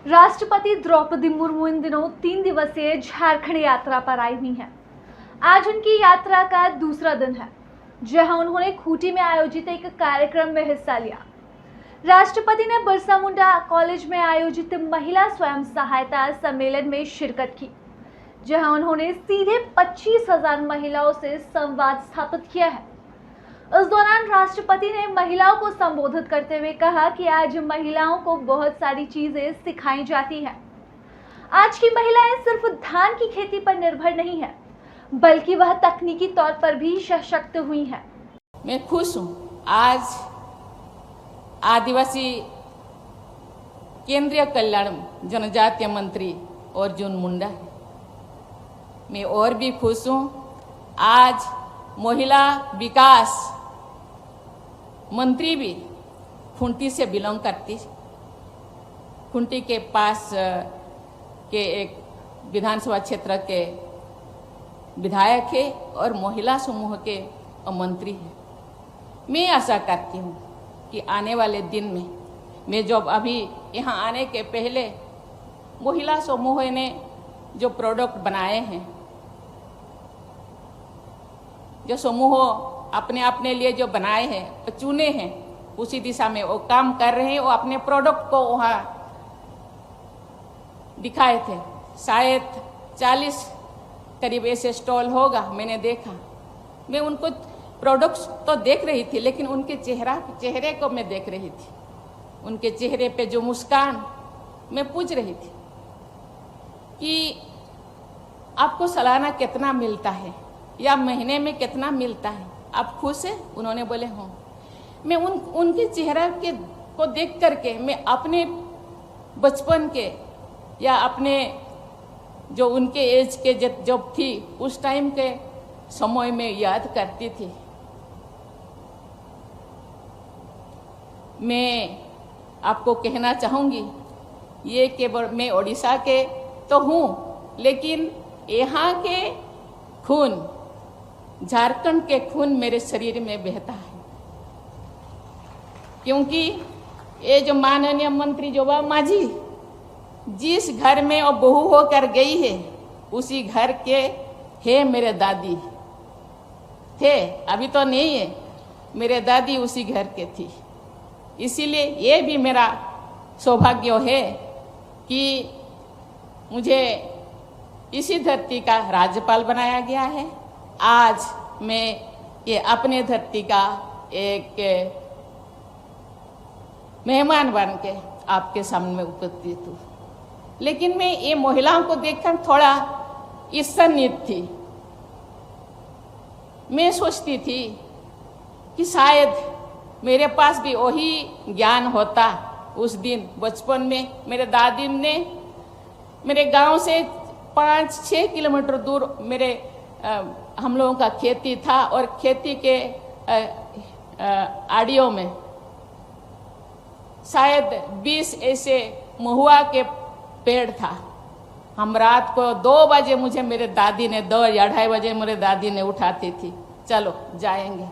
राष्ट्रपति द्रौपदी मुर्मू इन दिनों 3 दिवसीय झारखंड यात्रा पर आई हुई हैं। आज उनकी यात्रा का दूसरा दिन है, जहां उन्होंने खूंटी में आयोजित एक कार्यक्रम में हिस्सा लिया। राष्ट्रपति ने बिरसा मुंडा कॉलेज में आयोजित महिला स्वयं सहायता सम्मेलन में शिरकत की, जहां उन्होंने सीधे 25,000 महिलाओं से संवाद स्थापित किया है। इस दौरान राष्ट्रपति ने महिलाओं को संबोधित करते हुए कहा कि आज महिलाओं को बहुत सारी चीजें सिखाई जाती हैं। आज की महिलाएं सिर्फ धान की खेती पर निर्भर नहीं है, बल्कि वह तकनीकी तौर पर भी सशक्त हुई हैं। मैं खुश हूँ। आज आदिवासी केंद्रीय कल्याण जनजातीय मंत्री अर्जुन मुंडा है। मैं और भी खुश हूँ। आज महिला विकास मंत्री भी खूंटी से बिलोंग करती, खूंटी के पास के एक विधानसभा क्षेत्र के विधायक है और महिला समूह के मंत्री हैं। मैं आशा करती हूँ कि आने वाले दिन में मैं जब अभी यहाँ आने के पहले महिला समूह ने जो प्रोडक्ट बनाए हैं, जो समूह अपने लिए जो बनाए हैं, चुने हैं, उसी दिशा में वो काम कर रहे हैं। वो अपने प्रोडक्ट को वहाँ दिखाए थे। शायद 40 करीब ऐसे स्टॉल होगा, मैंने देखा। मैं उनको प्रोडक्ट्स तो देख रही थी, लेकिन उनके चेहरे को मैं देख रही थी। उनके चेहरे पे जो मुस्कान, मैं पूछ रही थी कि आपको सालाना कितना मिलता है या महीने में कितना मिलता है, आप खुश हैं? उन्होंने बोले हाँ। मैं उनके चेहरा को देख करके मैं अपने बचपन के या अपने जो उनके एज के जब थी उस टाइम के समय में याद करती थी। मैं आपको कहना चाहूँगी, ये केवल मैं ओडिशा के तो हूँ, लेकिन यहाँ के खून, झारखंड के खून मेरे शरीर में बहता है। क्योंकि ये जो माननीय मंत्री जोबा मांझी जिस घर में वो बहू होकर गई है, उसी घर के है मेरे दादी थे। अभी तो नहीं है, मेरे दादी उसी घर के थी। इसीलिए ये भी मेरा सौभाग्य है कि मुझे इसी धरती का राज्यपाल बनाया गया है। आज मैं ये अपने धरती का एक मेहमान बन के आपके सामने उपस्थित हूँ। लेकिन मैं ये महिलाओं को देखकर थोड़ा ईर्ष्यान्वित थी। मैं सोचती थी कि शायद मेरे पास भी वही ज्ञान होता। उस दिन बचपन में मेरे दादी ने मेरे गांव से 5-6 किलोमीटर दूर हम लोगों का खेती था, और खेती के आड़ियों में शायद 20 ऐसे महुआ के पेड़ था। हम रात को 2 बजे मुझे मेरे दादी ने 2 या 2:30 बजे मेरे दादी ने उठाती थी, चलो जाएंगे।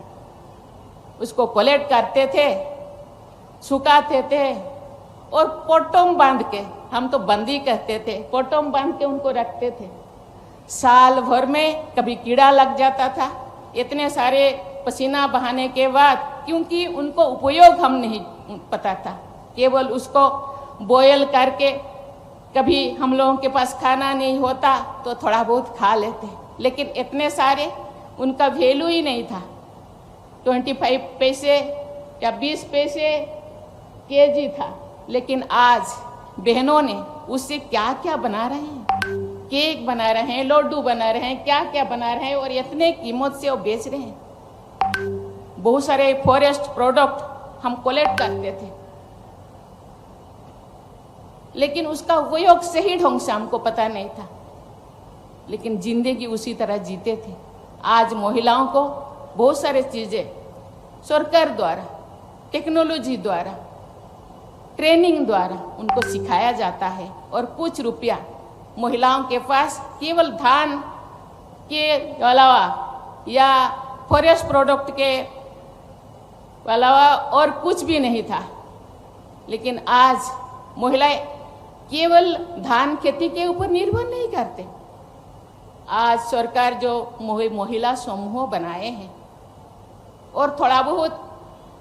उसको कलेक्ट करते थे, सुखाते थे और पोटम बांध के, हम तो बंदी कहते थे, पोटम बांध के उनको रखते थे। साल भर में कभी कीड़ा लग जाता था। इतने सारे पसीना बहाने के बाद, क्योंकि उनको उपयोग हम नहीं पता था, केवल उसको बॉयल करके, कभी हम लोगों के पास खाना नहीं होता तो थोड़ा बहुत खा लेते, लेकिन इतने सारे उनका वैल्यू ही नहीं था। 25 पैसे या 20 पैसे केजी था। लेकिन आज बहनों ने उससे क्या क्या बना रहे हैं, केक बना रहे हैं, लड्डू बना रहे हैं, क्या क्या बना रहे हैं, और इतने कीमत से वो बेच रहे हैं। बहुत सारे फॉरेस्ट प्रोडक्ट हम कलेक्ट करते थे, लेकिन उसका उपयोग सही ढंग से हमको पता नहीं था, लेकिन जिंदगी उसी तरह जीते थे। आज महिलाओं को बहुत सारे चीजें सरकार द्वारा, टेक्नोलॉजी द्वारा, ट्रेनिंग द्वारा उनको सिखाया जाता है, और कुछ रुपया महिलाओं के पास केवल धान के अलावा या फॉरेस्ट प्रोडक्ट के अलावा और कुछ भी नहीं था। लेकिन आज महिलाएं केवल धान खेती के ऊपर निर्भर नहीं करते। आज सरकार जो महिला समूह बनाए हैं और थोड़ा बहुत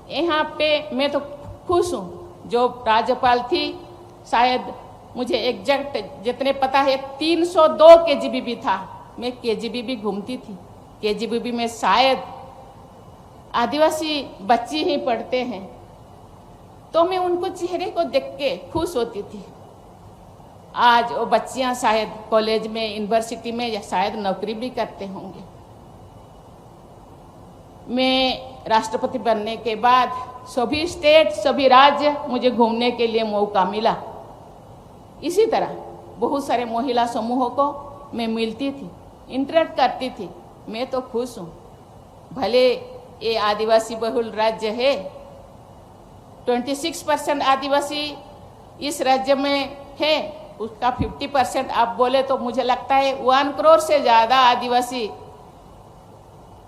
यहाँ पे मैं तो खुश हूँ। जो राज्यपाल थी, शायद मुझे एग्जैक्ट जितने पता है 302 KGBB था। मैं KGBB घूमती थी। KGBB में शायद आदिवासी बच्ची ही पढ़ते हैं, तो मैं उनको चेहरे को देख के खुश होती थी। आज वो बच्चियां शायद कॉलेज में, यूनिवर्सिटी में या शायद नौकरी भी करते होंगे। मैं राष्ट्रपति बनने के बाद सभी स्टेट, सभी राज्य मुझे घूमने के लिए मौका मिला। इसी तरह बहुत सारे महिला समूहों को मैं मिलती थी, इंटरेक्ट करती थी। मैं तो खुश हूँ। भले ये आदिवासी बहुल राज्य है, 26% आदिवासी इस राज्य में है, उसका 50% आप बोले तो मुझे लगता है 1 करोड़ से ज़्यादा आदिवासी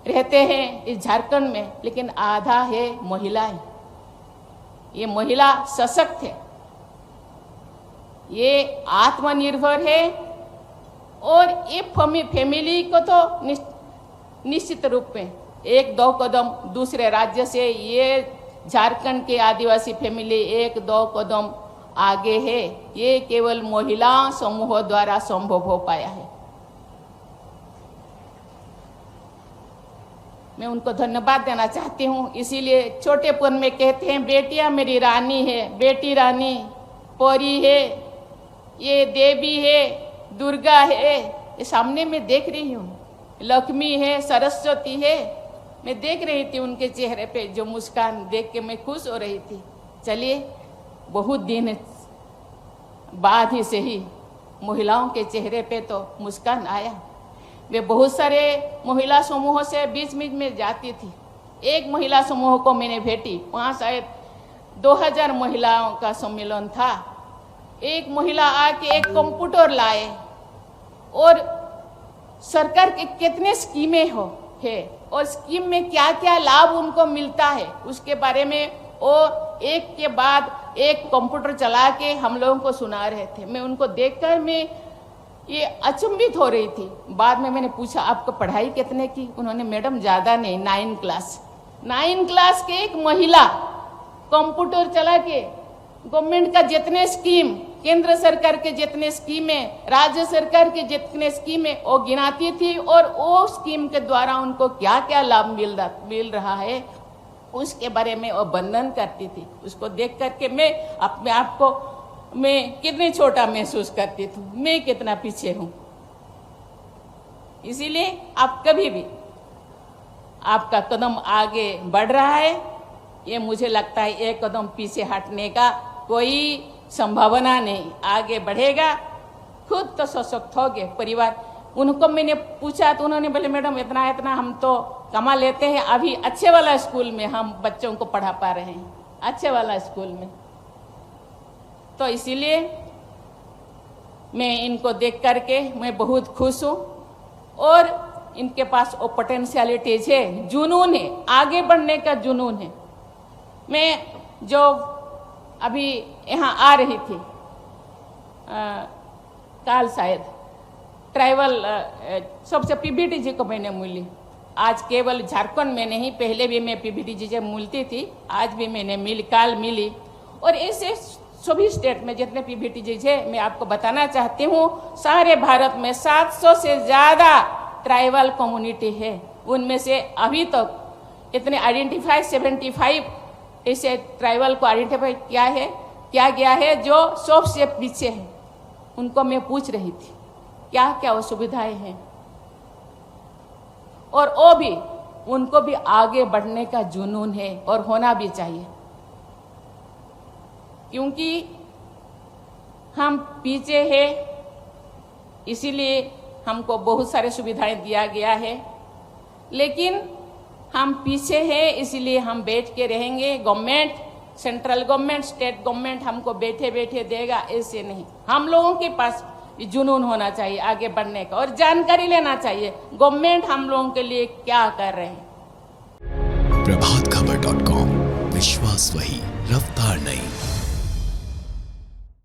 रहते हैं इस झारखंड में, लेकिन आधा है महिलाएं। ये महिला सशक्त है, ये आत्मनिर्भर है और ये फैमिली को तो निश्चित रूप में 1-2 कदम दूसरे राज्य से ये झारखंड के आदिवासी फैमिली 1-2 कदम आगे है। ये केवल महिला समूह द्वारा संभव हो पाया है। मैं उनको धन्यवाद देना चाहती हूँ। इसीलिए छोटेपन में कहते हैं बेटियां मेरी रानी है, बेटी रानी, परी है, ये देवी है, दुर्गा है। ये सामने मैं देख रही हूँ, लक्ष्मी है, सरस्वती है। मैं देख रही थी उनके चेहरे पे जो मुस्कान देख के मैं खुश हो रही थी। चलिए, बहुत दिन बाद ही से ही महिलाओं के चेहरे पे तो मुस्कान आया। वे बहुत सारे महिला समूहों से बीच बीच में जाती थी। एक महिला समूह को मैंने भेटी, वहाँ शायद 2000 महिलाओं का सम्मेलन था। एक महिला आके एक कंप्यूटर लाए और सरकार के कितने स्कीमें है और स्कीम में क्या क्या लाभ उनको मिलता है उसके बारे में और एक के बाद एक कंप्यूटर चला के हम लोगों को सुना रहे थे। मैं उनको देखकर मैं ये अचंभित हो रही थी। बाद में मैंने पूछा आपको पढ़ाई कितने की? उन्होंने मैडम ज़्यादा नहीं, 9 क्लास के एक महिला कंप्यूटर चला के गवर्नमेंट का जितने स्कीम, केंद्र सरकार के जितने स्कीमें, राज्य सरकार के जितने स्कीमें वो गिनाती थी और वो स्कीम के द्वारा उनको क्या क्या लाभ मिल रहा है उसके बारे में वो वर्णन करती थी। उसको देख करके मैं अपने आप को मैं कितने छोटा महसूस करती थी, मैं कितना पीछे हूँ। इसीलिए आप कभी भी आपका कदम आगे बढ़ रहा है, ये मुझे लगता है एक कदम पीछे हटने का कोई संभावना नहीं। आगे बढ़ेगा, खुद तो सशक्त हो गए। परिवार, उनको मैंने पूछा तो उन्होंने बोले मैडम इतना हम तो कमा लेते हैं, अभी अच्छे वाला स्कूल में हम बच्चों को पढ़ा पा रहे हैं, अच्छे वाला स्कूल में। तो इसीलिए मैं इनको देख करके मैं बहुत खुश हूँ और इनके पास वो पोटेंशियलिटीज है, जुनून है, आगे बढ़ने का जुनून है। मैं जो अभी यहाँ आ रही थी काल शायद ट्राइबल सबसे पीबीटी जी को मैंने मिली। आज केवल झारखंड में नहीं, पहले भी मैं पीबीटी जी से मिलती थी, आज भी मैंने काल मिली। और ऐसे सभी स्टेट में जितने पीबीटी जी है मैं आपको बताना चाहती हूँ, सारे भारत में 700 से ज़्यादा ट्राइबल कम्युनिटी है। उनमें से अभी तक इतने 75 ऐसे ट्राइबल को आइडेंटिफाई किया गया है जो सबसे पीछे है। उनको मैं पूछ रही थी क्या क्या वो सुविधाएं हैं और वो भी उनको भी आगे बढ़ने का जुनून है और होना भी चाहिए, क्योंकि हम पीछे हैं इसीलिए हमको बहुत सारे सुविधाएं दिया गया है, लेकिन हम पीछे हैं इसीलिए हम बैठ के रहेंगे। Government, central government, state government हमको बैठे बैठे देगा, ऐसे नहीं। हम लोगों के पास जुनून होना चाहिए आगे बढ़ने का और जानकारी लेना चाहिए गवर्नमेंट हम लोगों के लिए क्या कर रहे हैं। प्रभातखबर.com, विश्वास वही, रफ्तार नहीं।